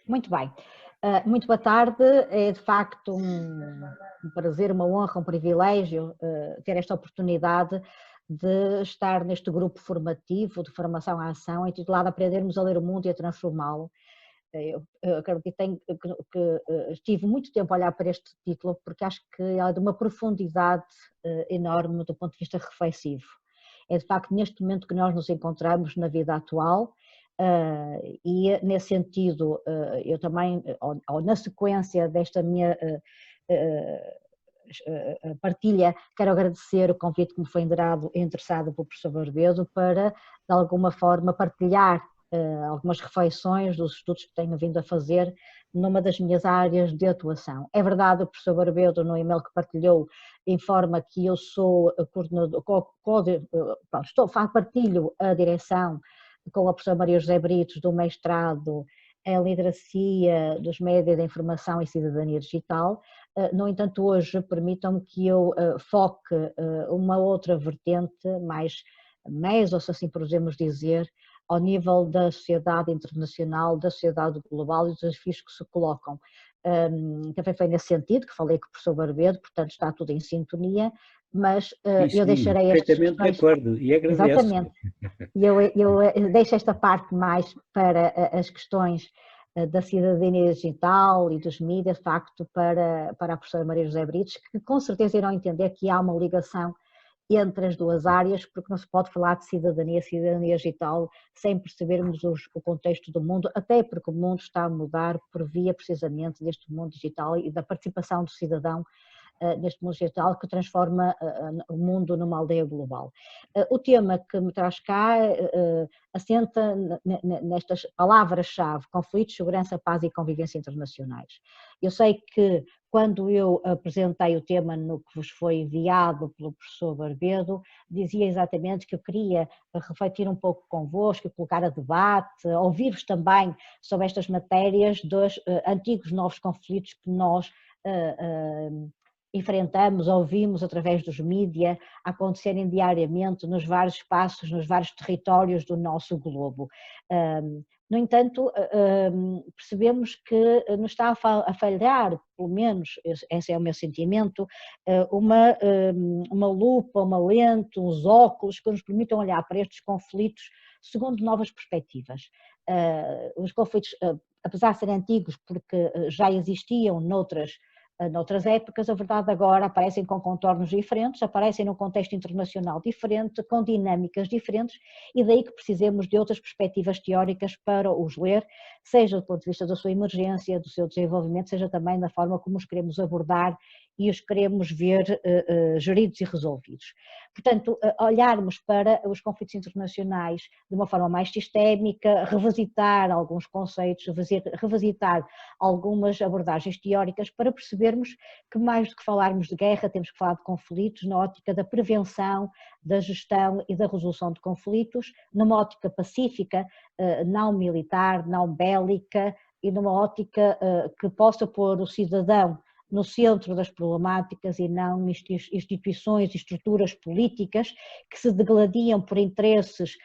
Muito bem. Muito boa tarde. É de facto um prazer, uma honra, um privilégio ter esta oportunidade de estar neste grupo formativo de formação à ação, intitulado Aprendermos a Ler o Mundo e a Transformá-lo. Eu acredito que estive muito tempo a olhar para este título porque acho que é de uma profundidade enorme do ponto de vista reflexivo. É de facto neste momento que nós nos encontramos na vida atual. E nesse sentido, eu também, ou na sequência desta minha partilha, quero agradecer o convite que me foi endereçado pelo professor Barbedo para, de alguma forma, partilhar algumas reflexões dos estudos que tenho vindo a fazer numa das minhas áreas de atuação. É verdade, o professor Barbedo, no e-mail que partilhou, informa que eu sou coordenador, partilho a direção com a professora Maria José Britos do mestrado em Literacia dos Médias da Informação e Cidadania Digital. No entanto, hoje permitam-me que eu foque uma outra vertente mais, ou se assim podemos dizer, ao nível da sociedade internacional, da sociedade global e dos desafios que se colocam. Também foi nesse sentido que falei com o professor Barbedo, portanto está tudo em sintonia, mas eu Sim, deixarei estas perfeitamente de questões. acordo e agradeço. Exatamente. Eu deixo esta parte mais para as questões da cidadania digital e dos mídias, de facto, para a professora Maria José Brites, que com certeza irão entender que há uma ligação entre as duas áreas, porque não se pode falar de cidadania digital sem percebermos o contexto do mundo, até porque o mundo está a mudar por via precisamente deste mundo digital e da participação do cidadão neste mundo digital que transforma o mundo numa aldeia global. O tema que me traz cá assenta nestas palavras-chave: conflitos, segurança, paz e convivência internacionais. Eu sei que quando eu apresentei o tema no que vos foi enviado pelo professor Barbedo, dizia exatamente que eu queria refletir um pouco convosco, colocar a debate, ouvir-vos também sobre estas matérias dos antigos novos conflitos que nós enfrentamos, ouvimos através dos mídias acontecerem diariamente nos vários espaços, nos vários territórios do nosso globo. No entanto, percebemos que nos está a falhar, pelo menos esse é o meu sentimento, uma lupa, uma lente, uns óculos que nos permitam olhar para estes conflitos segundo novas perspectivas. Os conflitos, apesar de serem antigos, porque já existiam noutras épocas, a verdade agora aparecem com contornos diferentes, aparecem num contexto internacional diferente, com dinâmicas diferentes, e daí que precisemos de outras perspectivas teóricas para os ler, seja do ponto de vista da sua emergência, do seu desenvolvimento, seja também da forma como os queremos abordar e os queremos ver geridos e resolvidos. Portanto, olharmos para os conflitos internacionais de uma forma mais sistémica, revisitar alguns conceitos, revisitar algumas abordagens teóricas para percebermos que mais do que falarmos de guerra, temos que falar de conflitos na ótica da prevenção, da gestão e da resolução de conflitos, numa ótica pacífica, não militar, não bélica e numa ótica que possa pôr o cidadão no centro das problemáticas e não instituições e estruturas políticas que se degladiam por interesses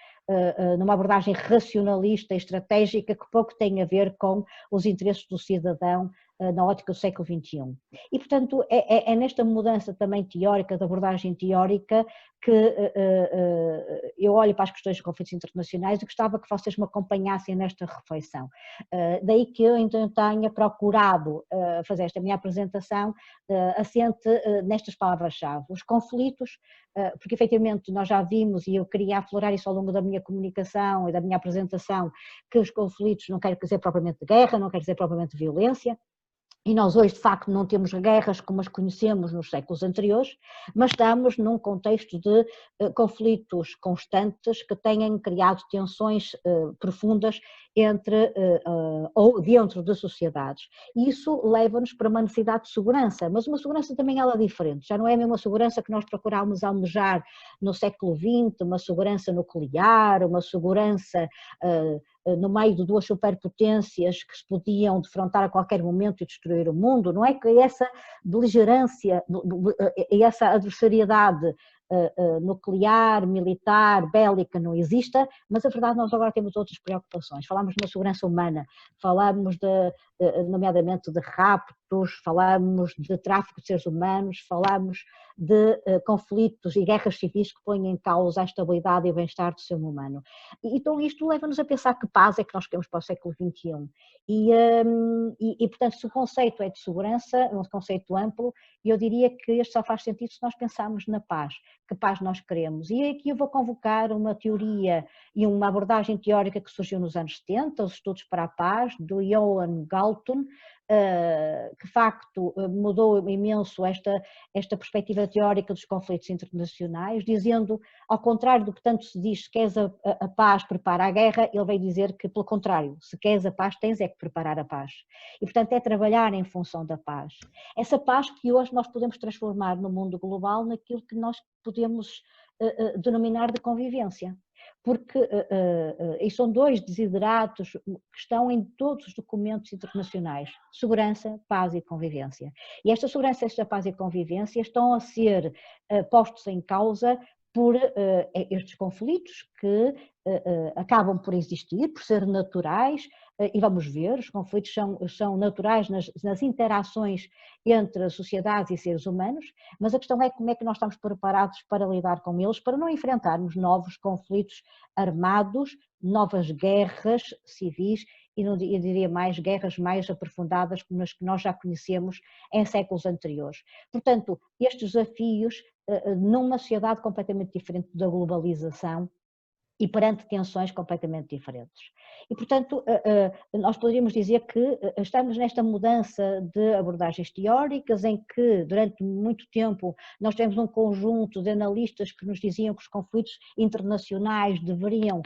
numa abordagem racionalista e estratégica que pouco tem a ver com os interesses do cidadão na ótica do século XXI. E, portanto, é nesta mudança também teórica, da abordagem teórica, que eu olho para as questões de conflitos internacionais e gostava que vocês me acompanhassem nesta reflexão. Daí que eu então tenha procurado fazer esta minha apresentação assente nestas palavras-chave. Os conflitos, porque efetivamente nós já vimos, e eu queria aflorar isso ao longo da minha comunicação e da minha apresentação, que os conflitos não quer dizer propriamente guerra, não quer dizer propriamente violência. E nós hoje, de facto, não temos guerras como as conhecemos nos séculos anteriores, mas estamos num contexto de conflitos constantes que têm criado tensões profundas entre ou dentro de sociedades. E isso leva-nos para uma necessidade de segurança, mas uma segurança também ela é diferente. Já não é a mesma segurança que nós procurávamos almejar no século XX, uma segurança nuclear, uma segurança no meio de duas superpotências que se podiam defrontar a qualquer momento e destruir o mundo. Não é que essa beligerância e essa adversariedade nuclear, militar, bélica não exista, mas a verdade nós agora temos outras preocupações. Falamos de uma segurança humana, falamos nomeadamente de raptos, falamos de tráfico de seres humanos, falamos de conflitos e guerras civis que põem em causa a estabilidade e o bem-estar do ser humano. E então isto leva-nos a pensar que paz é que nós queremos para o século XXI. Portanto, se o conceito é de segurança, é um conceito amplo, eu diria que este só faz sentido se nós pensarmos na paz, que paz nós queremos. E aqui eu vou convocar uma teoria e uma abordagem teórica que surgiu nos anos 70, os estudos para a paz, do Johan Galtung, que de facto mudou imenso esta perspectiva teórica dos conflitos internacionais, dizendo, ao contrário do que tanto se diz, se queres a paz, prepara a guerra, ele veio dizer que, pelo contrário, se queres a paz, tens é que preparar a paz. E, portanto, é trabalhar em função da paz. Essa paz que hoje nós podemos transformar no mundo global naquilo que nós podemos denominar de convivência. Porque e são dois desideratos que estão em todos os documentos internacionais: segurança, paz e convivência. E esta segurança, esta paz e convivência estão a ser postos em causa por estes conflitos que acabam por existir, por ser naturais, e vamos ver, os conflitos são naturais nas interações entre sociedades e seres humanos, mas a questão é como é que nós estamos preparados para lidar com eles, para não enfrentarmos novos conflitos armados, novas guerras civis, e eu diria mais, guerras mais aprofundadas como as que nós já conhecemos em séculos anteriores. Portanto, estes desafios, numa sociedade completamente diferente da globalização e perante tensões completamente diferentes. E, portanto, nós poderíamos dizer que estamos nesta mudança de abordagens teóricas em que, durante muito tempo, nós tivemos um conjunto de analistas que nos diziam que os conflitos internacionais deveriam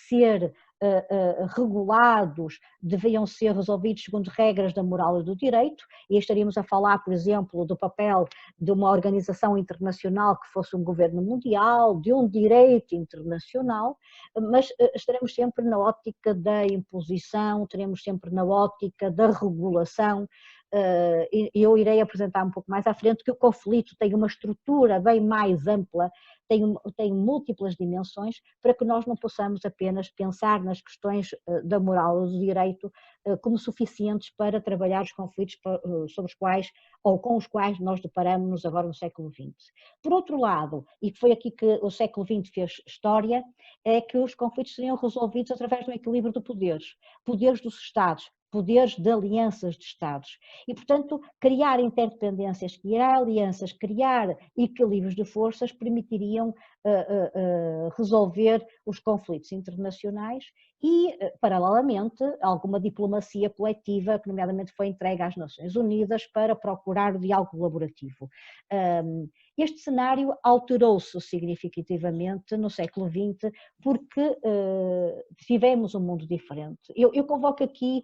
ser regulados, deveriam ser resolvidos segundo regras da moral e do direito, e estaríamos a falar, por exemplo, do papel de uma organização internacional que fosse um governo mundial, de um direito internacional, mas estaremos sempre na ótica da imposição, estaremos sempre na ótica da regulação. Eu irei apresentar um pouco mais à frente que o conflito tem uma estrutura bem mais ampla, tem múltiplas dimensões, para que nós não possamos apenas pensar nas questões da moral ou do direito como suficientes para trabalhar os conflitos sobre os quais ou com os quais nós deparamos agora no século XX. Por outro lado, e foi aqui que o século XX fez história, é que os conflitos seriam resolvidos através do equilíbrio de poderes dos Estados, poderes de alianças de Estados. E, portanto, criar interdependências, criar alianças, criar equilíbrios de forças permitiriam resolver os conflitos internacionais e, paralelamente, alguma diplomacia coletiva, que nomeadamente foi entregue às Nações Unidas para procurar o diálogo colaborativo. Este cenário alterou-se significativamente no século XX porque tivemos um mundo diferente. Eu convoco aqui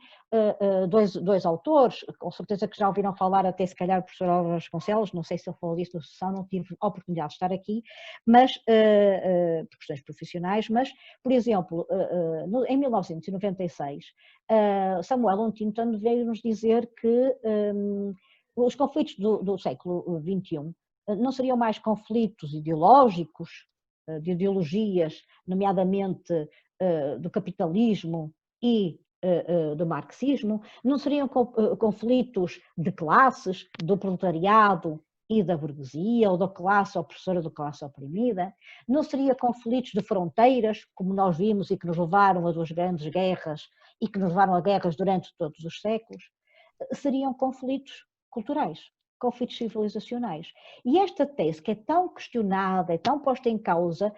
dois autores, com certeza que já ouviram falar, até se calhar o professor Álvaro Vasconcelos, não sei se ele falou disso na sessão, não tive a oportunidade de estar aqui, mas por questões profissionais, mas, por exemplo, em 1996, Samuel Huntington veio-nos dizer que os conflitos do século XXI não seriam mais conflitos ideológicos, de ideologias, nomeadamente do capitalismo e do marxismo, não seriam conflitos de classes, do proletariado e da burguesia, ou da classe opressora ou da classe oprimida, não seria conflitos de fronteiras, como nós vimos e que nos levaram a duas grandes guerras e que nos levaram a guerras durante todos os séculos, seriam conflitos culturais, conflitos civilizacionais. E esta tese, que é tão questionada, é tão posta em causa,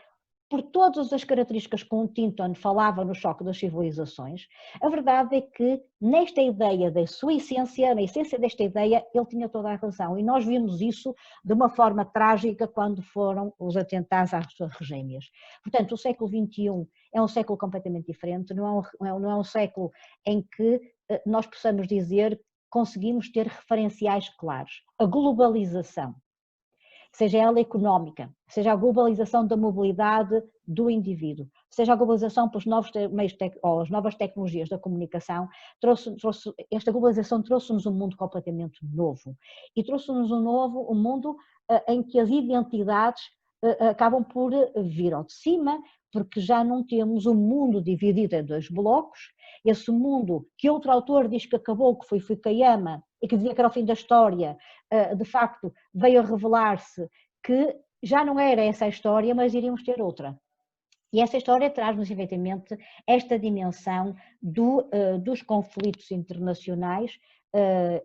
por todas as características que Huntington falava no choque das civilizações, a verdade é que nesta ideia da sua essência, na essência desta ideia, ele tinha toda a razão. E nós vimos isso de uma forma trágica quando foram os atentados às suas regêmeas. Portanto, o século XXI é um século completamente diferente, não é um século em que nós possamos dizer que conseguimos ter referenciais claros. A globalização, seja ela económica, seja a globalização da mobilidade do indivíduo, seja a globalização pelos novos meios ou as novas tecnologias da comunicação, esta globalização trouxe-nos um mundo completamente novo. E trouxe-nos um mundo em que as identidades acabam por vir ao de cima, porque já não temos um mundo dividido em dois blocos. Esse mundo que outro autor diz que acabou, que foi Fukuyama, e que dizia que era o fim da história, de facto veio a revelar-se que já não era essa a história, mas iríamos ter outra. E essa história traz-nos, efetivamente, esta dimensão dos conflitos internacionais,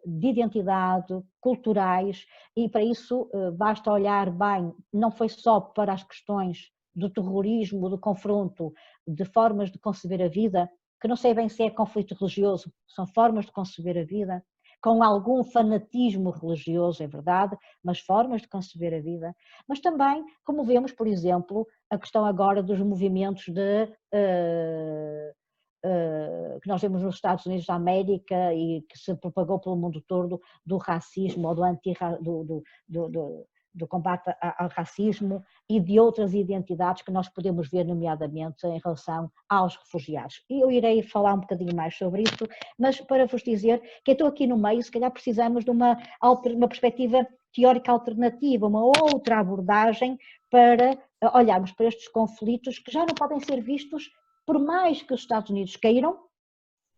de identidade, culturais, e para isso basta olhar bem, não foi só para as questões do terrorismo, do confronto, de formas de conceber a vida, que não sei bem se é conflito religioso, são formas de conceber a vida, com algum fanatismo religioso, é verdade, mas formas de conceber a vida, mas também, como vemos, por exemplo, a questão agora dos movimentos que nós vemos nos Estados Unidos da América e que se propagou pelo mundo todo, do racismo ou do combate ao racismo e de outras identidades que nós podemos ver, nomeadamente, em relação aos refugiados. E eu irei falar um bocadinho mais sobre isso, mas para vos dizer que eu estou aqui no meio, se calhar precisamos de uma perspectiva teórica alternativa, uma outra abordagem para olharmos para estes conflitos que já não podem ser vistos, por mais que os Estados Unidos queiram,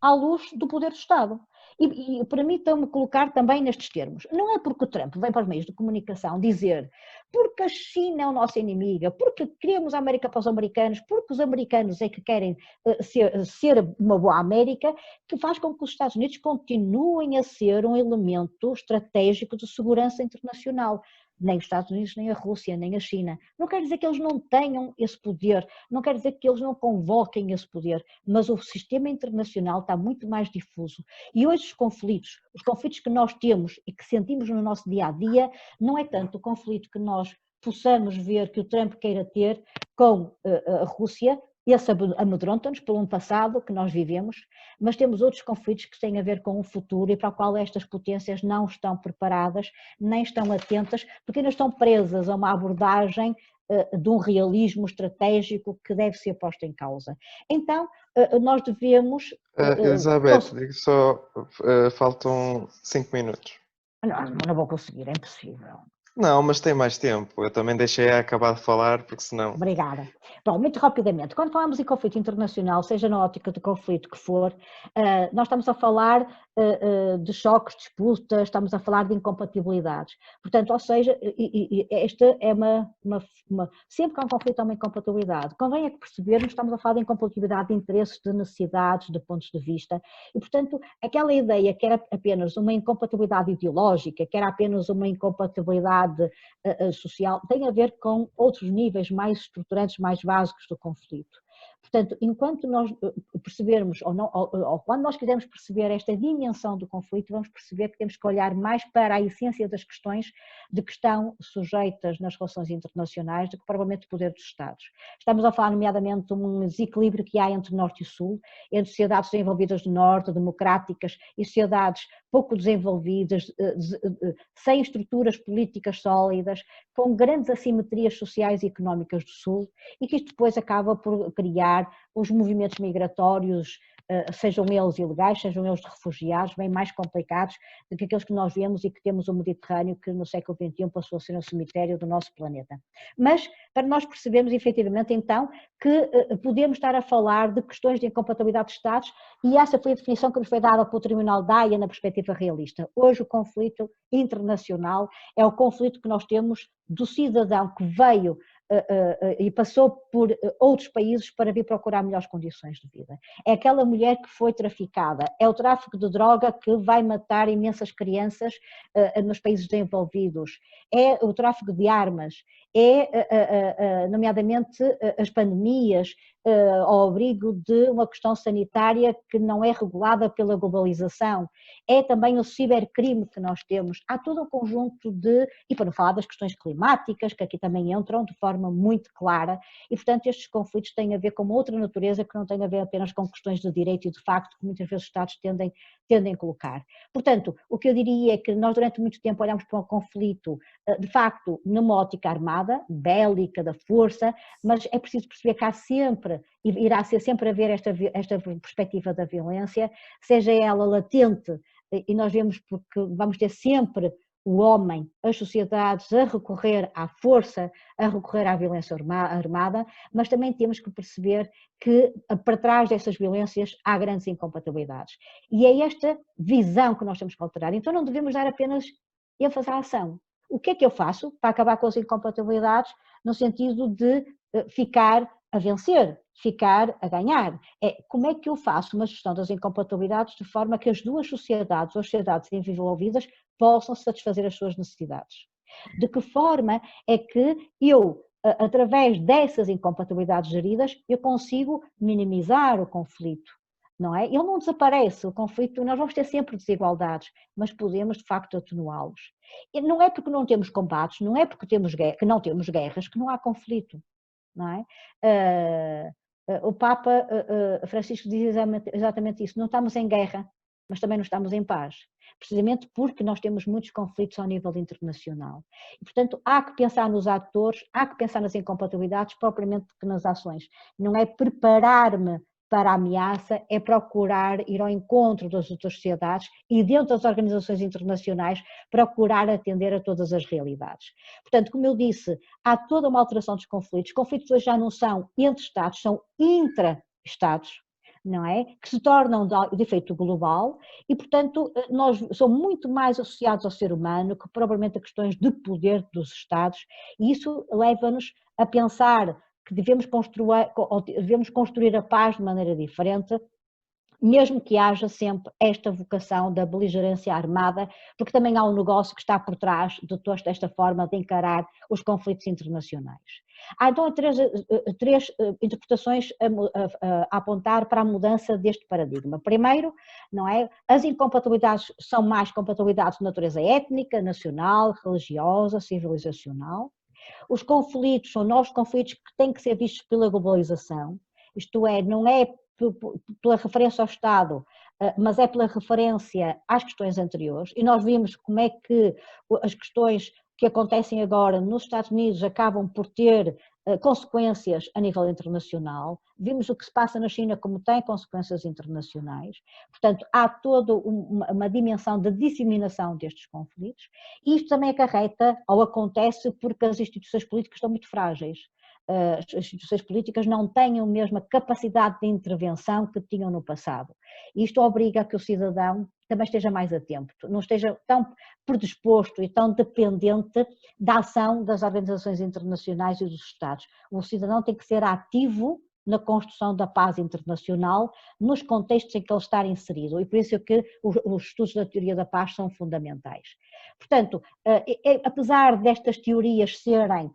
à luz do poder do Estado. E permitam-me colocar também nestes termos. Não é porque o Trump vem para os meios de comunicação dizer porque a China é o nosso inimigo, porque queremos a América para os americanos, porque os americanos é que querem ser uma boa América, que faz com que os Estados Unidos continuem a ser um elemento estratégico de segurança internacional. Nem os Estados Unidos, nem a Rússia, nem a China. Não quer dizer que eles não tenham esse poder, não quer dizer que eles não convoquem esse poder, mas o sistema internacional está muito mais difuso. E hoje os conflitos que nós temos e que sentimos no nosso dia-a-dia, não é tanto o conflito que nós possamos ver que o Trump queira ter com a Rússia, esse amedronta-nos pelo um passado que nós vivemos, mas temos outros conflitos que têm a ver com o futuro e para o qual estas potências não estão preparadas, nem estão atentas, porque ainda estão presas a uma abordagem de um realismo estratégico que deve ser posto em causa. Então, nós devemos... Elizabeth, digo só, faltam 5 minutos. Não vou conseguir, é impossível. Não, mas tem mais tempo. Eu também deixei a acabar de falar, porque senão... Obrigada. Bom, muito rapidamente, quando falamos em conflito internacional, seja na ótica de conflito que for, nós estamos a falar de choques, disputas, estamos a falar de incompatibilidades. Portanto, ou seja, esta é sempre que há um conflito há uma incompatibilidade. Convém é que percebermos que estamos a falar de incompatibilidade de interesses, de necessidades, de pontos de vista, e portanto, aquela ideia que era apenas uma incompatibilidade ideológica, que era apenas uma incompatibilidade social, tem a ver com outros níveis mais estruturantes, mais básicos do conflito. Portanto, enquanto nós percebermos, ou quando nós quisermos perceber esta dimensão do conflito, vamos perceber que temos que olhar mais para a essência das questões de que estão sujeitas nas relações internacionais do que provavelmente o poder dos Estados. Estamos a falar, nomeadamente, de um desequilíbrio que há entre Norte e Sul, entre sociedades desenvolvidas do Norte, democráticas, e sociedades pouco desenvolvidas, sem estruturas políticas sólidas, com grandes assimetrias sociais e económicas do Sul, e que isto depois acaba por criar os movimentos migratórios, sejam eles ilegais, sejam eles de refugiados, bem mais complicados do que aqueles que nós vemos e que temos o Mediterrâneo, que no século XXI passou a ser um cemitério do nosso planeta. Mas, para nós percebermos efetivamente então que podemos estar a falar de questões de incompatibilidade de Estados, e essa foi a definição que nos foi dada pelo Tribunal da Haia na perspectiva realista. Hoje o conflito internacional é o conflito que nós temos do cidadão que veio e passou por outros países para vir procurar melhores condições de vida. É aquela mulher que foi traficada, é o tráfico de droga que vai matar imensas crianças nos países desenvolvidos, é o tráfico de armas, é nomeadamente as pandemias, ao abrigo de uma questão sanitária que não é regulada pela globalização, é também o cibercrime que nós temos, há todo um conjunto e para não falar das questões climáticas, que aqui também entram de forma muito clara, e portanto estes conflitos têm a ver com outra natureza que não tem a ver apenas com questões de direito e de facto que muitas vezes os Estados tendem a colocar. Portanto, o que eu diria é que nós durante muito tempo olhamos para um conflito, de facto, numa ótica armada, bélica, da força, mas é preciso perceber que há sempre, e irá ser sempre haver esta perspectiva da violência, seja ela latente, e nós vemos porque vamos ter sempre o homem, as sociedades a recorrer à força, a recorrer à violência armada, mas também temos que perceber que para trás dessas violências há grandes incompatibilidades. E é esta visão que nós temos que alterar. Então não devemos dar apenas ênfase à ação. O que é que eu faço para acabar com as incompatibilidades no sentido de ficar a vencer, ficar a ganhar? Como é que eu faço uma gestão das incompatibilidades de forma que as duas sociedades, ou as sociedades envolvidas, possam satisfazer as suas necessidades? De que forma é que eu, através dessas incompatibilidades geridas, eu consigo minimizar o conflito? Não é? Ele não desaparece, o conflito, nós vamos ter sempre desigualdades, mas podemos de facto atenuá-los. E não é porque não temos combates, não é porque que não temos guerras que não há conflito, não é? O Papa Francisco diz exatamente isso, não estamos em guerra, mas também não estamos em paz, precisamente porque nós temos muitos conflitos ao nível internacional. E, portanto, há que pensar nos atores, há que pensar nas incompatibilidades propriamente que nas ações. Não é preparar-me para a ameaça, é procurar ir ao encontro das outras sociedades e dentro das organizações internacionais procurar atender a todas as realidades. Portanto, como eu disse, há toda uma alteração dos conflitos. Os conflitos hoje já não são entre Estados, são intra-Estados, não é? Que se tornam de efeito global e, portanto, nós somos muito mais associados ao ser humano que propriamente a questões de poder dos Estados, e isso leva-nos a pensar que devemos construir a paz de maneira diferente, mesmo que haja sempre esta vocação da beligerância armada, porque também há um negócio que está por trás de toda esta forma de encarar os conflitos internacionais. Há então três interpretações a apontar para a mudança deste paradigma. Primeiro, não é? As incompatibilidades são mais compatibilidades de natureza étnica, nacional, religiosa, civilizacional. Os conflitos são novos conflitos que têm que ser vistos pela globalização, isto é, não é pela referência ao Estado, mas é pela referência às questões anteriores, e nós vimos como é que as questões que acontecem agora nos Estados Unidos acabam por ter consequências a nível internacional, vimos o que se passa na China como tem consequências internacionais, portanto há toda uma dimensão de disseminação destes conflitos, e isto também acarreta, ou acontece, porque as instituições políticas estão muito frágeis. As instituições políticas não têm a mesma capacidade de intervenção que tinham no passado. E isto obriga a que o cidadão também esteja mais atento, não esteja tão predisposto e tão dependente da ação das organizações internacionais e dos Estados. O cidadão tem que ser ativo na construção da paz internacional, nos contextos em que ele está inserido, e por isso é que os estudos da teoria da paz são fundamentais. Portanto, apesar destas teorias serem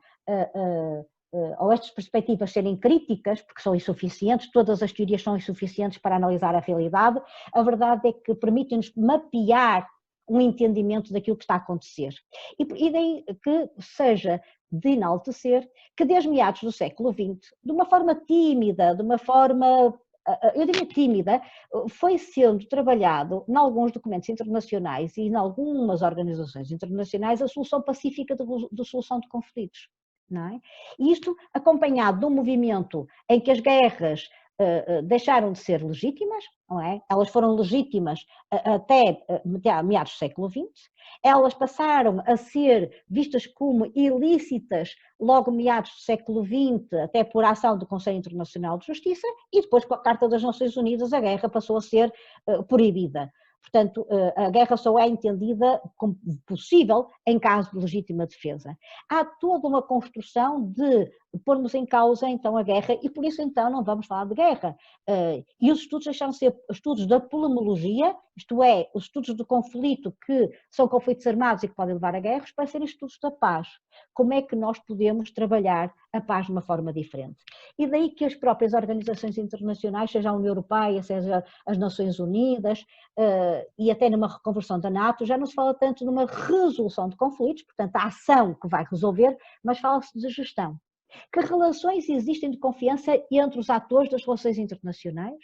ou estas perspectivas serem críticas, porque são insuficientes, todas as teorias são insuficientes para analisar a realidade, a verdade é que permitem-nos mapear um entendimento daquilo que está a acontecer. E daí que seja de enaltecer que desde meados do século XX, de uma forma tímida, de uma forma, eu diria tímida, foi sendo trabalhado em alguns documentos internacionais e em algumas organizações internacionais a solução pacífica de solução de conflitos. Não é? E isto acompanhado de um movimento em que as guerras deixaram de ser legítimas, não é? Elas foram legítimas até meados do século XX, elas passaram a ser vistas como ilícitas logo meados do século XX, até por ação do Conselho Internacional de Justiça, e depois com a Carta das Nações Unidas a guerra passou a ser proibida. Portanto, a guerra só é entendida como possível em caso de legítima defesa. Há toda uma construção de pormos em causa então a guerra e por isso então não vamos falar de guerra. E os estudos deixaram de ser estudos da polemologia, isto é, os estudos do conflito que são conflitos armados e que podem levar a guerras, para serem estudos da paz. Como é que nós podemos trabalhar a paz de uma forma diferente? E daí que as próprias organizações internacionais, seja a União Europeia, seja as Nações Unidas, e até numa reconversão da NATO, já não se fala tanto numa resolução de conflitos, portanto a ação que vai resolver, mas fala-se de gestão. Que relações existem de confiança entre os atores das relações internacionais?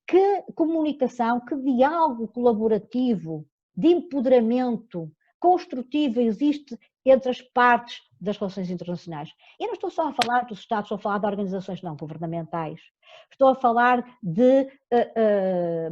Que comunicação, que diálogo colaborativo, de empoderamento construtivo existe entre as partes das relações internacionais? Eu não estou só a falar dos Estados, estou a falar de organizações não governamentais, estou a falar de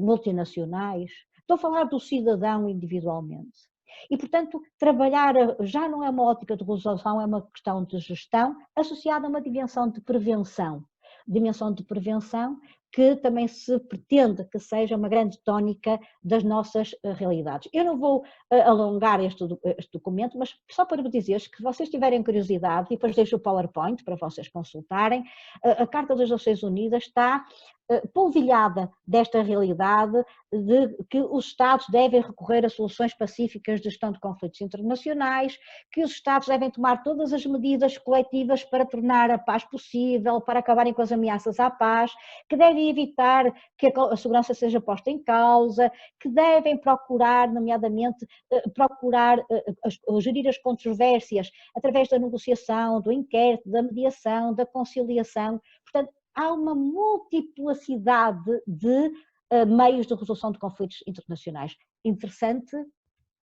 multinacionais, estou a falar do cidadão individualmente. E, portanto, trabalhar já não é uma ótica de resolução, é uma questão de gestão associada a uma dimensão de prevenção. Dimensão de prevenção que também se pretende que seja uma grande tónica das nossas realidades. Eu não vou alongar este documento, mas só para vos dizer que se vocês tiverem curiosidade, e depois deixo o PowerPoint para vocês consultarem, a Carta das Nações Unidas está polvilhada desta realidade de que os Estados devem recorrer a soluções pacíficas de gestão de conflitos internacionais, que os Estados devem tomar todas as medidas coletivas para tornar a paz possível, para acabarem com as ameaças à paz, que devem evitar que a segurança seja posta em causa, que devem procurar, nomeadamente, gerir as controvérsias através da negociação, do inquérito, da mediação, da conciliação. Portanto, há uma multiplicidade de meios de resolução de conflitos internacionais. Interessante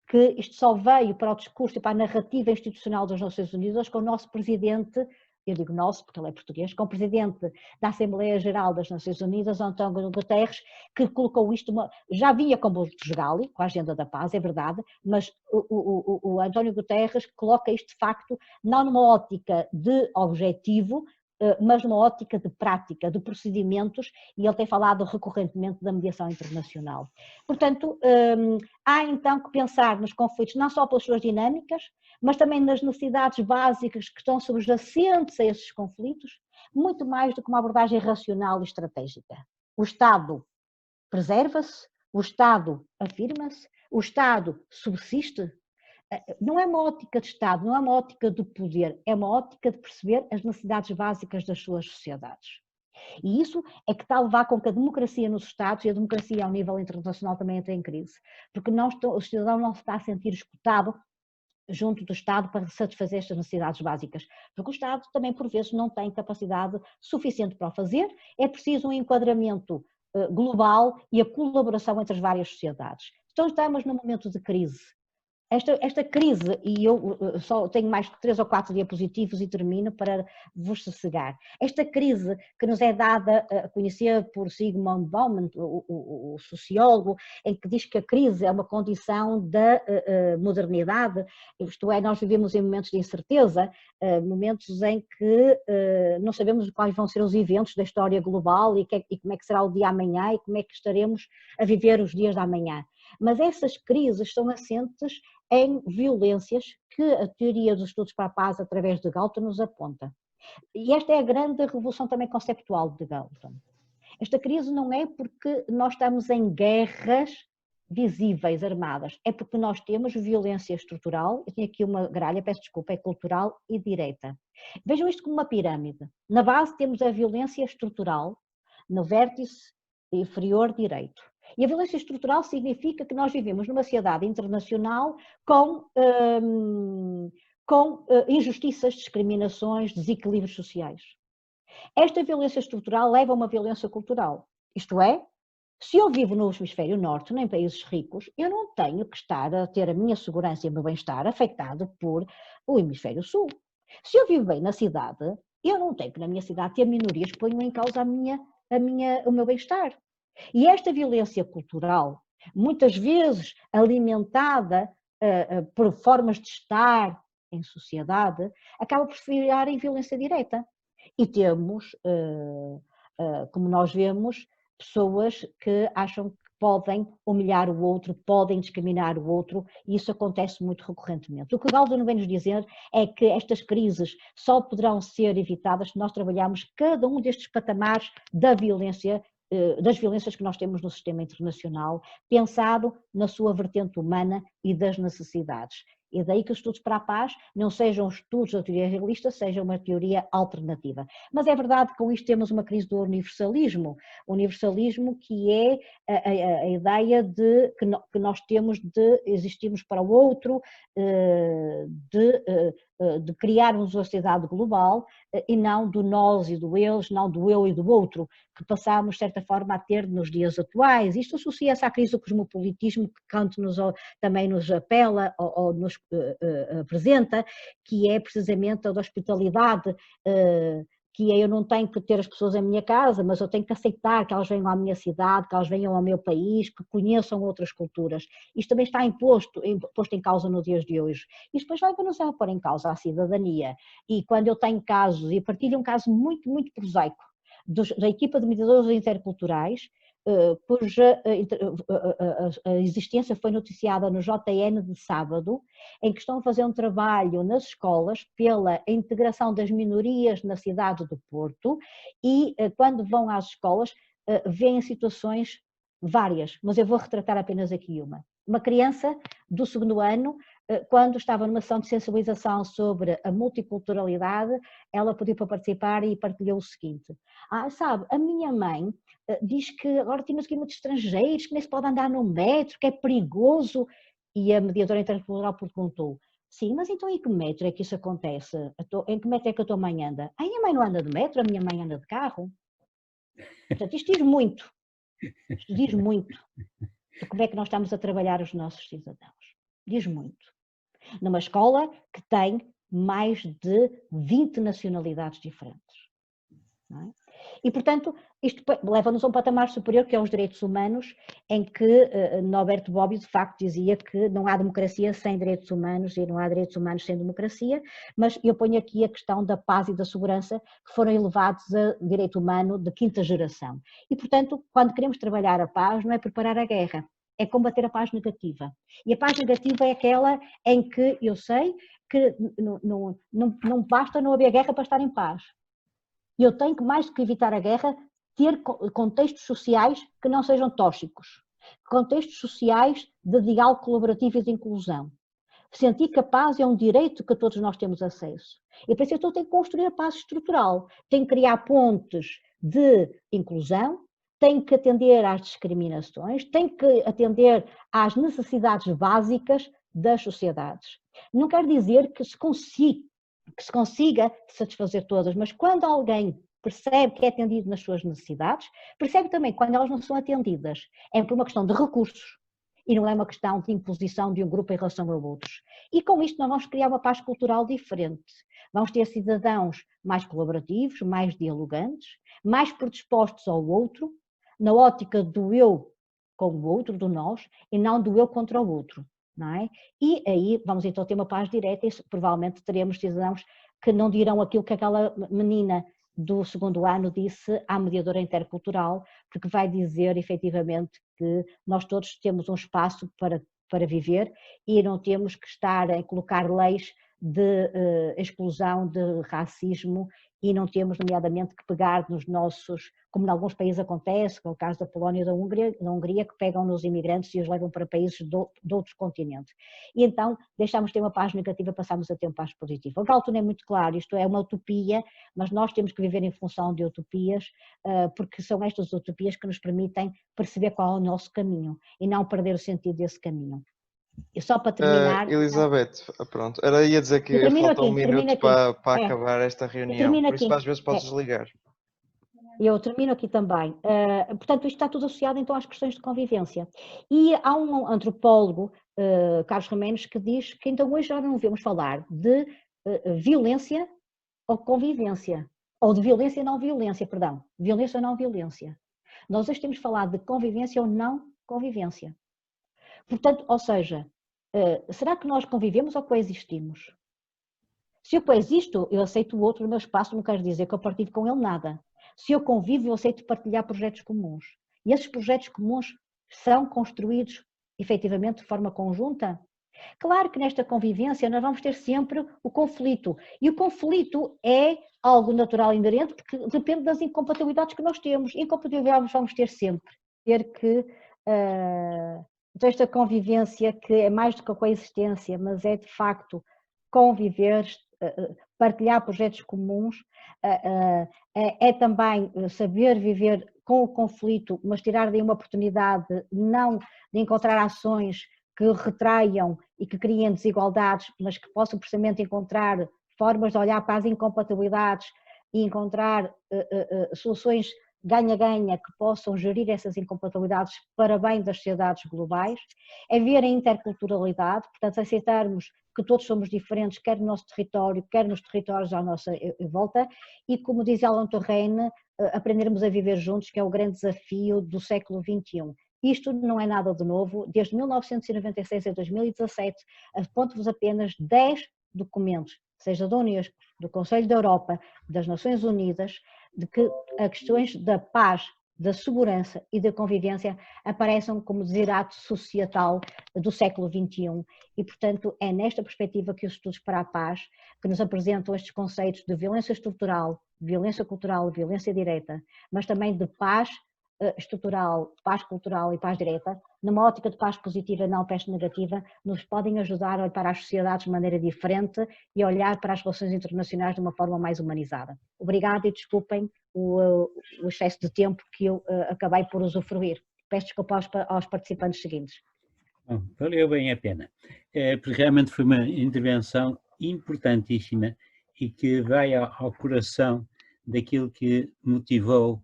que isto só veio para o discurso e para a narrativa institucional das Nações Unidas com o nosso presidente, eu digo nosso porque ele é português, com o presidente da Assembleia Geral das Nações Unidas, António Guterres, que colocou isto, já vinha com Portugal, com a Agenda da Paz, é verdade, mas o António Guterres coloca isto de facto não numa ótica de objetivo, mas numa ótica de prática, de procedimentos, e ele tem falado recorrentemente da mediação internacional. Portanto, há então que pensar nos conflitos não só pelas suas dinâmicas, mas também nas necessidades básicas que estão subjacentes a esses conflitos, muito mais do que uma abordagem racional e estratégica. O Estado preserva-se, o Estado afirma-se, o Estado subsiste. Não é uma ótica de Estado, não é uma ótica de poder, é uma ótica de perceber as necessidades básicas das suas sociedades. E isso é que está a levar com que a democracia nos Estados e a democracia ao nível internacional também entre em crise, porque o cidadão não se está a sentir escutado junto do Estado para satisfazer estas necessidades básicas, porque o Estado também por vezes não tem capacidade suficiente para o fazer, é preciso um enquadramento global e a colaboração entre as várias sociedades. Então estamos num momento de crise. Esta crise, e eu só tenho mais que 3 ou 4 diapositivos e termino para vos sossegar. Esta crise que nos é dada a conhecer por Zygmunt Bauman, o sociólogo, em que diz que a crise é uma condição da modernidade, isto é, nós vivemos em momentos de incerteza, momentos em que não sabemos quais vão ser os eventos da história global e como é que será o dia amanhã e como é que estaremos a viver os dias da amanhã. Mas essas crises são assentes em violências que a teoria dos estudos para a paz através de Galton nos aponta. E esta é a grande revolução também conceptual de Galton. Esta crise não é porque nós estamos em guerras visíveis, armadas, é porque nós temos violência estrutural, eu tenho aqui uma gralha, peço desculpa, é cultural e direita. Vejam isto como uma pirâmide. Na base temos a violência estrutural, no vértice inferior direito. E a violência estrutural significa que nós vivemos numa sociedade internacional com injustiças, discriminações, desequilíbrios sociais. Esta violência estrutural leva a uma violência cultural. Isto é, se eu vivo no hemisfério norte, nem países ricos, eu não tenho que estar a ter a minha segurança e o meu bem-estar afetado por o hemisfério sul. Se eu vivo bem na cidade, eu não tenho que na minha cidade ter minorias que ponham em causa o meu bem-estar. E esta violência cultural, muitas vezes alimentada por formas de estar em sociedade, acaba por se virar em violência direta. E temos, como nós vemos, pessoas que acham que podem humilhar o outro, podem discriminar o outro, e isso acontece muito recorrentemente. O que Galton vem nos dizer é que estas crises só poderão ser evitadas se nós trabalharmos cada um destes patamares da violência, das violências que nós temos no sistema internacional, pensado na sua vertente humana e das necessidades. E daí que os estudos para a paz não sejam estudos da teoria realista, sejam uma teoria alternativa. Mas é verdade que com isto temos uma crise do universalismo que é a ideia de que nós temos de existirmos para o outro, de criarmos uma sociedade global e não do nós e do eles, não do eu e do outro, que passamos, de certa forma, a ter nos dias atuais. Isto associa-se à crise do cosmopolitismo que Kant também nos apela ou nos apresenta, que é precisamente a da hospitalidade, que é eu não tenho que ter as pessoas em minha casa, mas eu tenho que aceitar que elas venham à minha cidade, que elas venham ao meu país, que conheçam outras culturas. Isto também está posto em causa no dias de hoje. Isto depois leva-nos a pôr em causa a cidadania. E quando eu tenho casos, e partilho um caso muito, muito prosaico, da equipa de mediadores interculturais, cuja a existência foi noticiada no JN de sábado, em que estão a fazer um trabalho nas escolas pela integração das minorias na cidade do Porto e quando vão às escolas veem situações várias, mas eu vou retratar apenas aqui uma. Uma criança do segundo ano, quando estava numa sessão de sensibilização sobre a multiculturalidade, ela pediu para participar e partilhou o seguinte: sabe, a minha mãe diz que agora temos aqui muitos estrangeiros, que nem se pode andar no metro, que é perigoso. E a mediadora intercultural perguntou: sim, mas então em que metro é que isso acontece? Em que metro é que a tua mãe anda? A minha mãe não anda de metro, a minha mãe anda de carro. Portanto, isto diz muito. Isto diz muito de como é que nós estamos a trabalhar os nossos cidadãos. Diz muito. Numa escola que tem mais de 20 nacionalidades diferentes. Não é? E, portanto, isto leva-nos a um patamar superior, que é os direitos humanos, em que Norberto Bobbio, de facto, dizia que não há democracia sem direitos humanos e não há direitos humanos sem democracia, mas eu ponho aqui a questão da paz e da segurança, que foram elevados a direito humano de quinta geração. E, portanto, quando queremos trabalhar a paz, não é preparar a guerra, é combater a paz negativa. E a paz negativa é aquela em que eu sei que não basta não haver guerra para estar em paz. Eu tenho que, mais do que evitar a guerra, ter contextos sociais que não sejam tóxicos, contextos sociais de diálogo colaborativo e de inclusão. Sentir que a paz é um direito que todos nós temos acesso. E para isso eu tenho que construir a paz estrutural, tenho que criar pontes de inclusão, tenho que atender às discriminações, tenho que atender às necessidades básicas das sociedades. Não quer dizer que se consiga satisfazer todas, mas quando alguém percebe que é atendido nas suas necessidades, percebe também que quando elas não são atendidas, é por uma questão de recursos e não é uma questão de imposição de um grupo em relação a outros. E com isto nós vamos criar uma paz cultural diferente. Vamos ter cidadãos mais colaborativos, mais dialogantes, mais predispostos ao outro, na ótica do eu com o outro, do nós, e não do eu contra o outro. Não é? E aí vamos então ter uma paz direta e provavelmente teremos cidadãos que não dirão aquilo que aquela menina do segundo ano disse à mediadora intercultural, porque vai dizer efetivamente que nós todos temos um espaço para viver e não temos que estar a colocar leis de exclusão, de racismo, e não temos, nomeadamente, que pegar nos nossos, como em alguns países acontece, como é o caso da Polónia e da Hungria, que pegam nos imigrantes e os levam para países de outros continentes. E então deixamos de ter uma paz negativa, passamos a ter uma paz positiva. O Galton é muito claro, isto é uma utopia, mas nós temos que viver em função de utopias, porque são estas utopias que nos permitem perceber qual é o nosso caminho e não perder o sentido desse caminho. E só para terminar... Elizabeth, pronto, ia dizer que falta um minuto para acabar esta reunião, por isso às vezes podes desligar. Eu termino aqui também. Portanto, isto está tudo associado então às questões de convivência. E há um antropólogo, Carlos Remenos, que diz que então hoje já não devemos falar de violência ou convivência, ou de violência e não violência, perdão, violência ou não violência. Nós hoje temos falado de convivência ou não convivência. Portanto, ou seja, será que nós convivemos ou coexistimos? Se eu coexisto, eu aceito o outro no meu espaço, não quer dizer que eu partilho com ele nada. Se eu convivo, eu aceito partilhar projetos comuns. E esses projetos comuns são construídos, efetivamente, de forma conjunta? Claro que nesta convivência nós vamos ter sempre o conflito. E o conflito é algo natural e inerente, porque depende das incompatibilidades que nós temos. Incompatibilidades vamos ter sempre. Ter que... Então esta convivência, que é mais do que a coexistência, mas é de facto conviver, partilhar projetos comuns, é também saber viver com o conflito, mas tirar daí uma oportunidade não de encontrar ações que retraiam e que criem desigualdades, mas que possam precisamente encontrar formas de olhar para as incompatibilidades e encontrar soluções ganha-ganha que possam gerir essas incompatibilidades para bem das sociedades globais, é ver a interculturalidade, portanto aceitarmos que todos somos diferentes, quer no nosso território, quer nos territórios à nossa volta, e como diz Alan Touraine, aprendermos a viver juntos, que é o grande desafio do século XXI. Isto não é nada de novo, desde 1996 a 2017, aponto-vos apenas 10 documentos, seja da Unesco, do Conselho da Europa, das Nações Unidas, de que as questões da paz, da segurança e da convivência apareçam como desiderato societal do século XXI e, portanto, é nesta perspectiva que os estudos para a paz, que nos apresentam estes conceitos de violência estrutural, violência cultural, violência direta, mas também de paz estrutural, paz cultural e paz direta, numa ótica de paz positiva e não paz negativa, nos podem ajudar a olhar para as sociedades de maneira diferente e a olhar para as relações internacionais de uma forma mais humanizada. Obrigada e desculpem o excesso de tempo que eu acabei por usufruir. Peço desculpa aos participantes seguintes. Bom, valeu bem a pena, porque realmente foi uma intervenção importantíssima e que vai ao coração daquilo que motivou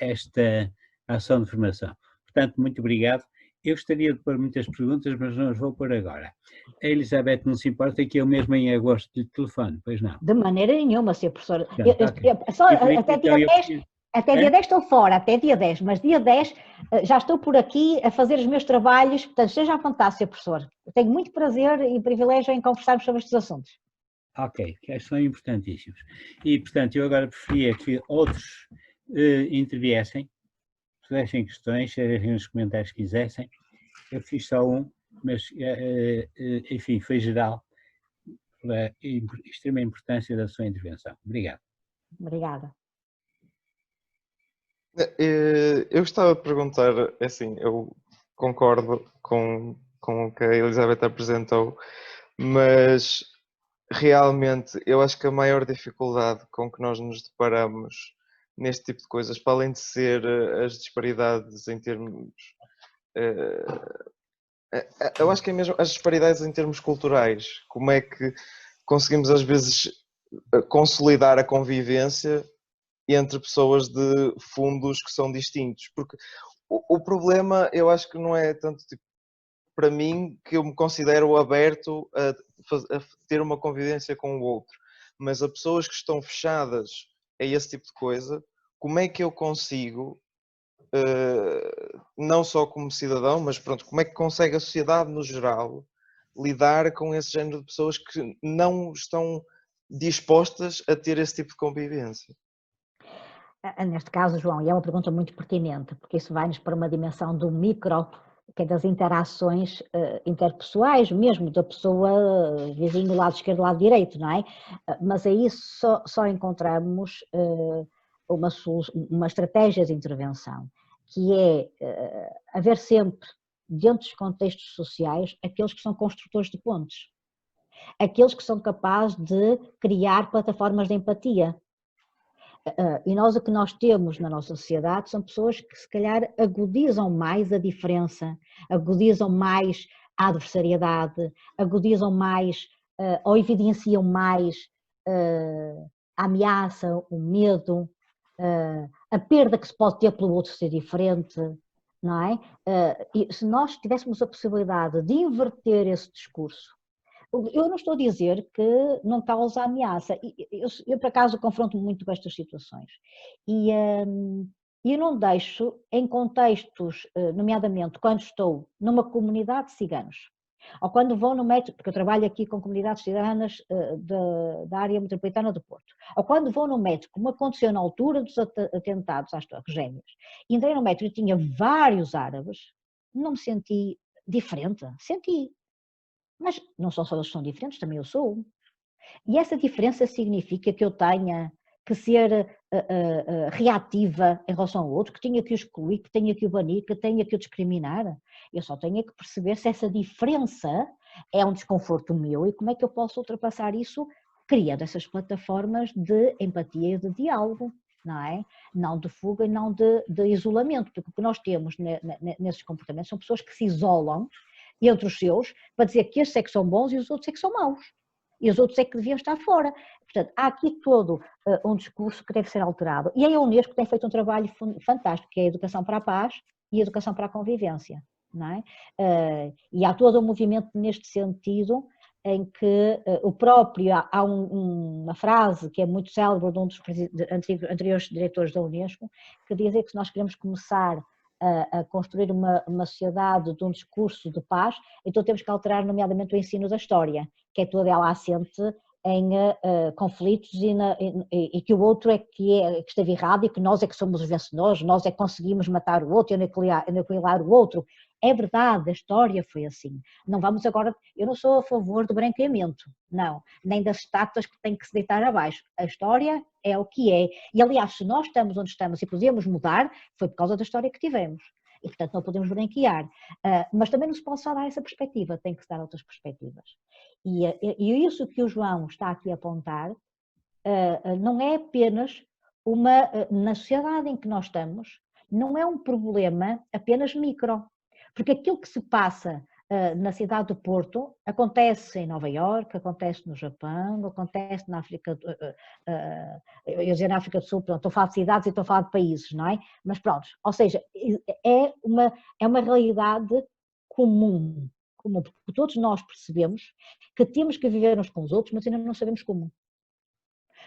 esta ação de formação. Portanto, muito obrigado. Eu gostaria de pôr muitas perguntas, mas não as vou pôr agora. A Elizabeth não se importa que eu mesmo em agosto lhe telefone, pois não? De maneira nenhuma, Sr. Professor. Até dia 10 estou fora, até dia 10, mas dia 10 já estou por aqui a fazer os meus trabalhos, portanto, esteja à vontade, Sr. Professor. Eu tenho muito prazer e privilégio em conversarmos sobre estes assuntos. Ok, que são importantíssimos. E, portanto, eu agora preferia que outros interviessem, fizessem questões, fizessem os comentários que quisessem. Eu fiz só um, mas, enfim, foi geral, pela extrema importância da sua intervenção. Obrigado. Obrigada. Eu gostava de perguntar, assim, eu concordo com o que a Elizabeth apresentou, mas realmente eu acho que a maior dificuldade com que nós nos deparamos neste tipo de coisas, para além de ser as disparidades em termos... eu acho que é mesmo as disparidades em termos culturais. Como é que conseguimos às vezes consolidar a convivência entre pessoas de fundos que são distintos, porque o problema eu acho que não é tanto tipo, para mim, que eu me considero aberto a ter uma convivência com o outro, mas a pessoas que estão fechadas a esse tipo de coisa, como é que eu consigo, não só como cidadão, mas pronto, como é que consegue a sociedade no geral lidar com esse género de pessoas que não estão dispostas a ter esse tipo de convivência? Neste caso, João, e é uma pergunta muito pertinente, porque isso vai-nos para uma dimensão do micro, que é das interações interpessoais, mesmo da pessoa vizinho do lado esquerdo, do lado direito, não é? Mas aí só encontramos uma estratégia de intervenção, que é haver sempre, dentro dos contextos sociais, aqueles que são construtores de pontes, aqueles que são capazes de criar plataformas de empatia. E nós o que nós temos na nossa sociedade são pessoas que se calhar agudizam mais a diferença, agudizam mais a adversariedade, agudizam mais ou evidenciam mais a ameaça, o medo, a perda que se pode ter pelo outro ser diferente, não é? E se nós tivéssemos a possibilidade de inverter esse discurso, eu não estou a dizer que não causa ameaça, eu por acaso confronto-me muito com estas situações e eu não deixo em contextos, nomeadamente quando estou numa comunidade de ciganos, ou quando vou no metro, porque eu trabalho aqui com comunidades ciganas da área metropolitana do Porto, ou quando vou no metro, como aconteceu na altura dos atentados às Torres Gêmeas, entrei no metro e tinha vários árabes, não me senti diferente, senti. Mas não são só eles que são diferentes, também eu sou. E essa diferença significa que eu tenha que ser reativa em relação ao outro, que tenha que o excluir, que tenha que o banir, que tenha que o discriminar. Eu só tenho que perceber se essa diferença é um desconforto meu e como é que eu posso ultrapassar isso criando essas plataformas de empatia e de diálogo, não é? Não de fuga e não de isolamento, porque o que nós temos nesses comportamentos são pessoas que se isolam entre os seus, para dizer que estes é que são bons e os outros é que são maus. E os outros é que deviam estar fora. Portanto, há aqui todo um discurso que deve ser alterado. E a Unesco tem feito um trabalho fantástico, que é a educação para a paz e a educação para a convivência. Não é? E há todo um movimento neste sentido, em que o próprio, há uma frase que é muito célebre de um dos anteriores diretores da Unesco, que dizia que se nós queremos começar a construir uma sociedade de um discurso de paz, então temos que alterar nomeadamente o ensino da história, que é toda ela assente em conflitos e que o outro é que esteve errado e que nós é que somos os vencedores, nós é que conseguimos matar o outro e aniquilar o outro. É verdade, a história foi assim. Não vamos agora, eu não sou a favor do branqueamento, não, nem das estátuas que têm que se deitar abaixo. A história é o que é. E aliás, se nós estamos onde estamos e podemos mudar, foi por causa da história que tivemos. E portanto não podemos branquear. Mas também não se pode só dar essa perspectiva, tem que se dar outras perspectivas. E isso que o João está aqui a apontar não é apenas na sociedade em que nós estamos, não é um problema apenas micro. Porque aquilo que se passa na cidade do Porto acontece em Nova Iorque, acontece no Japão, acontece na África, eu ia dizer na África do Sul, pronto, estou a falar de cidades e estou a falar de países, não é? Mas pronto, ou seja, é uma realidade comum, porque todos nós percebemos que temos que viver uns com os outros, mas ainda não sabemos como.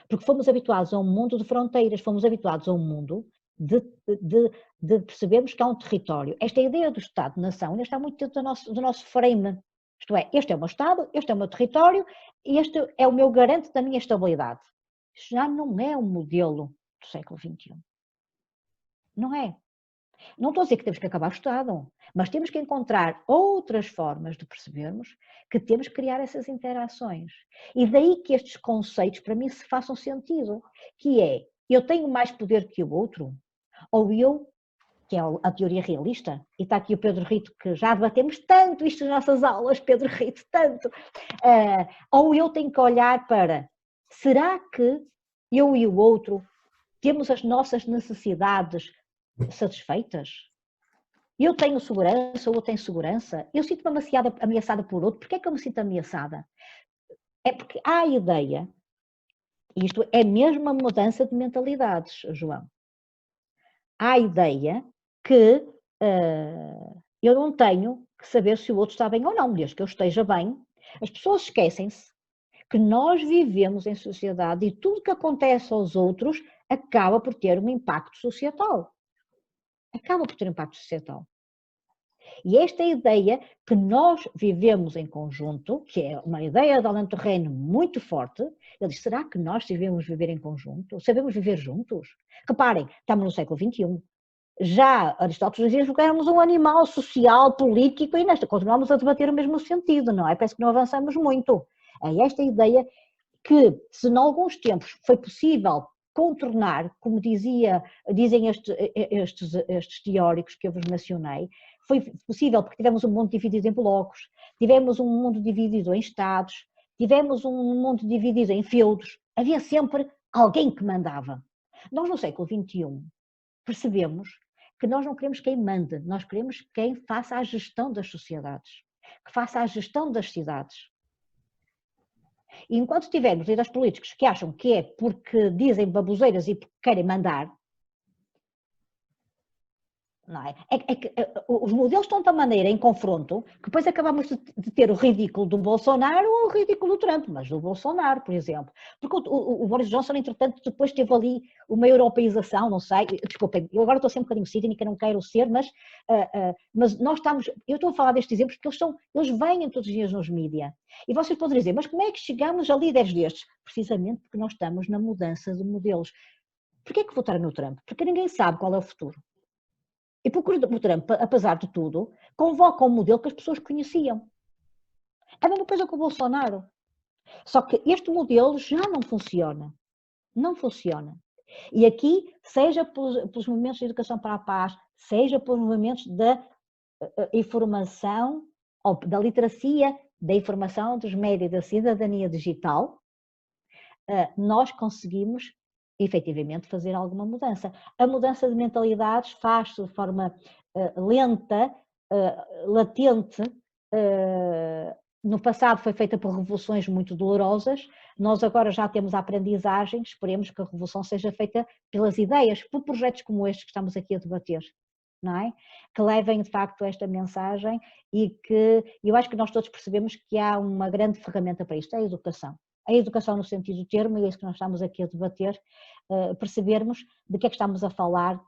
Porque fomos habituados a um mundo de fronteiras, fomos habituados a um mundo de percebermos que há um território. Esta ideia do Estado-nação ainda está muito dentro do nosso frame. Isto é, este é o meu Estado, este é o meu território, este é o meu garante da minha estabilidade. Isto já não é um modelo do século XXI. Não é. Não estou a dizer que temos que acabar o Estado, mas temos que encontrar outras formas de percebermos que temos que criar essas interações. E daí que estes conceitos, para mim, se façam sentido, que é, eu tenho mais poder que o outro, ou eu, que é a teoria realista, e está aqui o Pedro Rito, que já debatemos tanto isto nas nossas aulas, Pedro Rito, tanto, ou eu tenho que olhar para, será que eu e o outro temos as nossas necessidades satisfeitas? Eu tenho segurança ou eu tenho segurança? Eu sinto-me ameaçada por outro. Porquê é que eu me sinto ameaçada? É porque há a ideia, e isto é mesmo uma mudança de mentalidades, João. Há a ideia que eu não tenho que saber se o outro está bem ou não, desde que eu esteja bem. As pessoas esquecem-se que nós vivemos em sociedade e tudo que acontece aos outros acaba por ter um impacto societal. Acaba por ter um impacto societal. E esta ideia que nós vivemos em conjunto, que é uma ideia de Alain Touraine muito forte, ele diz, será que nós devemos viver em conjunto? Sabemos viver juntos? Reparem, estamos no século XXI. Já Aristóteles dizia que éramos um animal social, político, e nesta continuamos a debater o mesmo sentido, não é? Parece que não avançamos muito. É esta ideia que, se em alguns tempos foi possível contornar, como dizem estes teóricos que eu vos mencionei, foi possível porque tivemos um mundo dividido em blocos, tivemos um mundo dividido em estados, tivemos um mundo dividido em feudos, havia sempre alguém que mandava. Nós no século XXI percebemos que nós não queremos quem mande, nós queremos quem faça a gestão das sociedades, que faça a gestão das cidades. E enquanto tivermos líderes políticos que acham que é porque dizem baboseiras e porque querem mandar, não é? Os modelos estão de tal maneira em confronto que depois acabamos de ter o ridículo do Bolsonaro ou o ridículo do Trump, mas do Bolsonaro, por exemplo. Porque o Boris Johnson, entretanto, depois teve ali uma europeização, não sei, desculpem, eu agora estou a ser um bocadinho cínica, não quero ser, mas nós estamos, eu estou a falar destes exemplos porque eles vêm todos os dias nos mídias. E vocês podem dizer, mas como é que chegamos a líderes destes? Precisamente porque nós estamos na mudança de modelos. Porquê é que votaram no Trump? Porque ninguém sabe qual é o futuro. E porque o Trump, apesar de tudo, convoca um modelo que as pessoas conheciam. É a mesma coisa que o Bolsonaro. Só que este modelo já não funciona. Não funciona. E aqui, seja pelos movimentos de educação para a paz, seja pelos movimentos da informação, ou da literacia, da informação, dos médias, da cidadania digital, nós conseguimos efetivamente fazer alguma mudança. A mudança de mentalidades faz-se de forma lenta, latente, no passado foi feita por revoluções muito dolorosas, nós agora já temos a aprendizagem, esperemos que a revolução seja feita pelas ideias, por projetos como estes que estamos aqui a debater, não é? Que levem de facto esta mensagem e que eu acho que nós todos percebemos que há uma grande ferramenta para isto, é a educação. A educação no sentido do termo, e é isso que nós estamos aqui a debater, percebermos de que é que estamos a falar.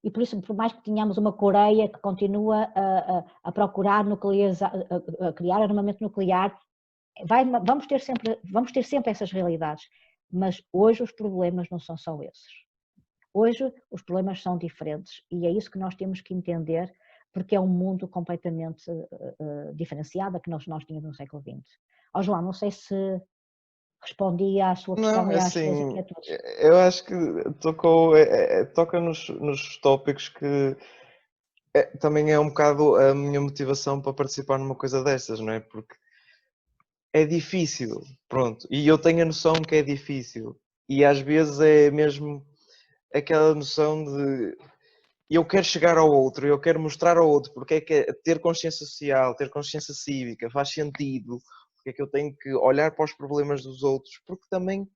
E por isso, por mais que tenhamos uma Coreia que continua a procurar nuclearizar, a criar armamento nuclear, vamos ter sempre essas realidades, mas hoje os problemas não são só esses. Hoje os problemas são diferentes e é isso que nós temos que entender, porque é um mundo completamente diferenciado que nós tínhamos no século XX. João, não sei se respondi à sua questão Não, e às suas assim, inquietudes. eu acho que toca nos tópicos que também é um bocado a minha motivação para participar numa coisa destas, não é? Porque é difícil, pronto, e eu tenho a noção que é difícil, e às vezes é mesmo aquela noção de eu quero chegar ao outro, eu quero mostrar ao outro porque é que ter consciência social, ter consciência cívica faz sentido, porque é que eu tenho que olhar para os problemas dos outros, porque também,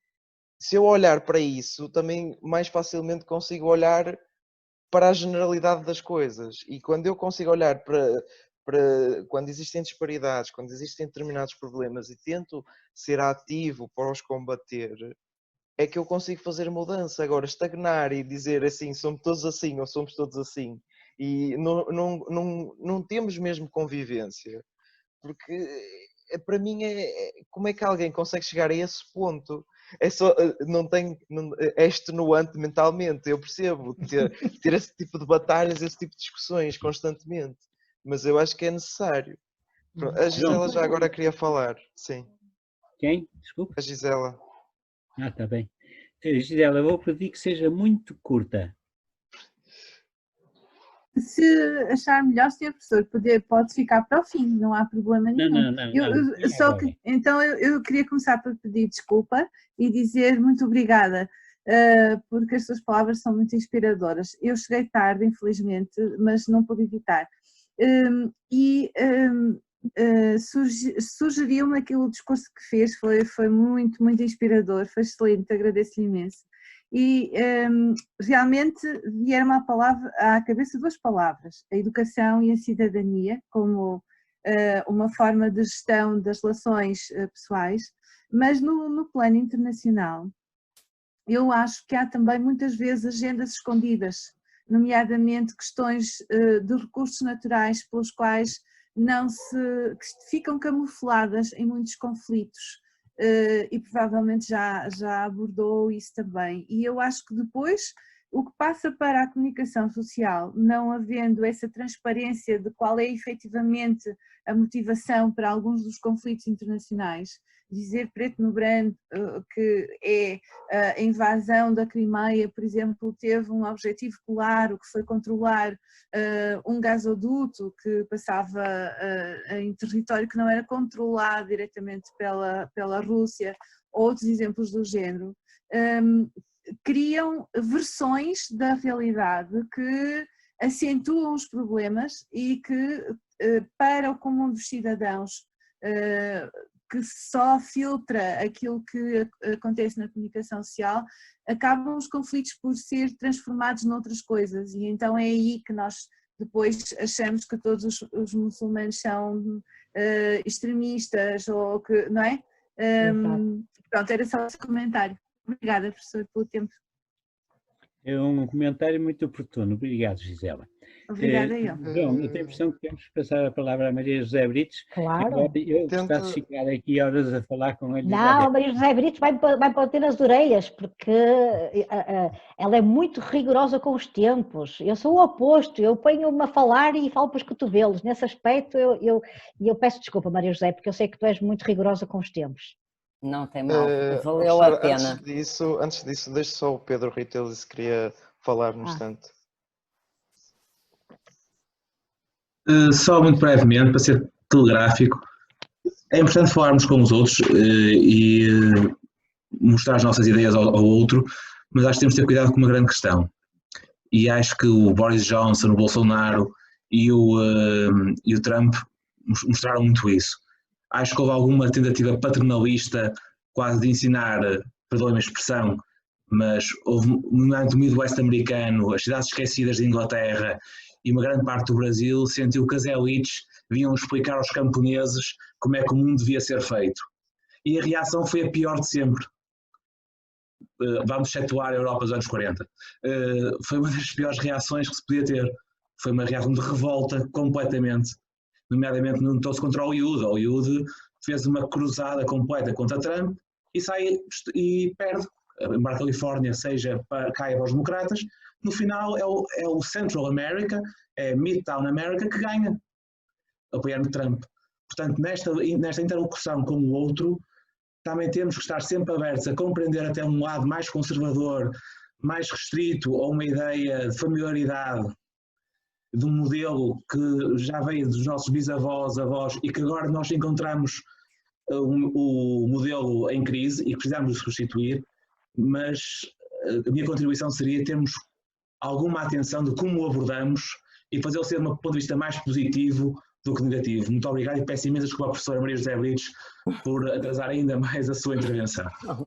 se eu olhar para isso, também mais facilmente consigo olhar para a generalidade das coisas, e quando eu consigo olhar para quando existem disparidades, quando existem determinados problemas e tento ser ativo para os combater, é que eu consigo fazer mudança. Agora, estagnar e dizer assim, somos todos assim ou somos todos assim, e não temos mesmo convivência, porque para mim como é que alguém consegue chegar a esse ponto? É só, é extenuante mentalmente, eu percebo, ter esse tipo de batalhas, esse tipo de discussões constantemente, mas eu acho que é necessário. A Gisela já agora queria falar, sim. Quem? Desculpa. A Gisela. Está bem. Gisela, vou pedir que seja muito curta. Se achar melhor, Sr. Professor, pode ficar para o fim, não há problema nenhum. Não. Então eu queria começar por pedir desculpa e dizer muito obrigada, porque as suas palavras são muito inspiradoras. Eu cheguei tarde, infelizmente, mas não pude evitar. Sugeriu-me aquele discurso que fez, foi muito, muito inspirador, foi excelente, agradeço-lhe imenso. E realmente vieram à cabeça duas palavras, a educação e a cidadania, como uma forma de gestão das relações pessoais, mas no plano internacional eu acho que há também muitas vezes agendas escondidas, nomeadamente questões de recursos naturais pelos quais que ficam camufladas em muitos conflitos. E provavelmente já abordou isso também. E eu acho que depois o que passa para a comunicação social, não havendo essa transparência de qual é efetivamente a motivação para alguns dos conflitos internacionais, dizer preto no branco que a invasão da Crimeia, por exemplo, teve um objetivo claro, que foi controlar um gasoduto que passava em território que não era controlado diretamente pela Rússia, outros exemplos do género, criam versões da realidade que acentuam os problemas e que, para o comum dos cidadãos, que só filtra aquilo que acontece na comunicação social, acabam os conflitos por ser transformados noutras coisas, e então é aí que nós depois achamos que todos os muçulmanos são extremistas, ou que, não é? Pronto, era só esse comentário. Obrigada, professor, pelo tempo. É um comentário muito oportuno. Obrigado, Gisela. Obrigada, eu. João, eu tenho a impressão que temos que passar a palavra a Maria José Brites. Claro. Eu gostasse de ficar aqui horas a falar com ele. Não, a Maria José Brites vai bater nas orelhas, porque ela é muito rigorosa com os tempos. Eu sou o oposto, eu ponho-me a falar e falo para os cotovelos. Nesse aspecto, eu peço desculpa, Maria José, porque eu sei que tu és muito rigorosa com os tempos. Não tem mal, valeu a pena. Antes disso, deixe só o Pedro Riteles se queria falar no instante. Só muito brevemente, para ser telegráfico, é importante falarmos com os outros e mostrar as nossas ideias ao outro, mas acho que temos de ter cuidado com uma grande questão. E acho que o Boris Johnson, o Bolsonaro e o Trump mostraram muito isso. Acho que houve alguma tentativa paternalista, quase de ensinar, perdoem-me a expressão, mas houve no Midwest americano, as cidades esquecidas de Inglaterra e uma grande parte do Brasil sentiu que as elites vinham explicar aos camponeses como é que o mundo devia ser feito. E a reação foi a pior de sempre. Vamos excetuar a Europa dos anos 40. Foi uma das piores reações que se podia ter. Foi uma reação de revolta completamente. Nomeadamente notou-se contra o Liud. O Liud fez uma cruzada completa contra Trump e sai e perde. Embora a Califórnia caia para os democratas, no final é o Central America, é Midtown America que ganha, apoiando Trump. Portanto, nesta interlocução com o outro, também temos que estar sempre abertos a compreender até um lado mais conservador, mais restrito, ou uma ideia de familiaridade de um modelo que já veio dos nossos bisavós, avós, e que agora nós encontramos o modelo em crise e que precisamos de substituir, mas a minha contribuição seria termos alguma atenção de como o abordamos e fazê-lo ser de um ponto de vista mais positivo do que negativo. Muito obrigado e peço imensas desculpas à professora Maria José Brites por atrasar ainda mais a sua intervenção.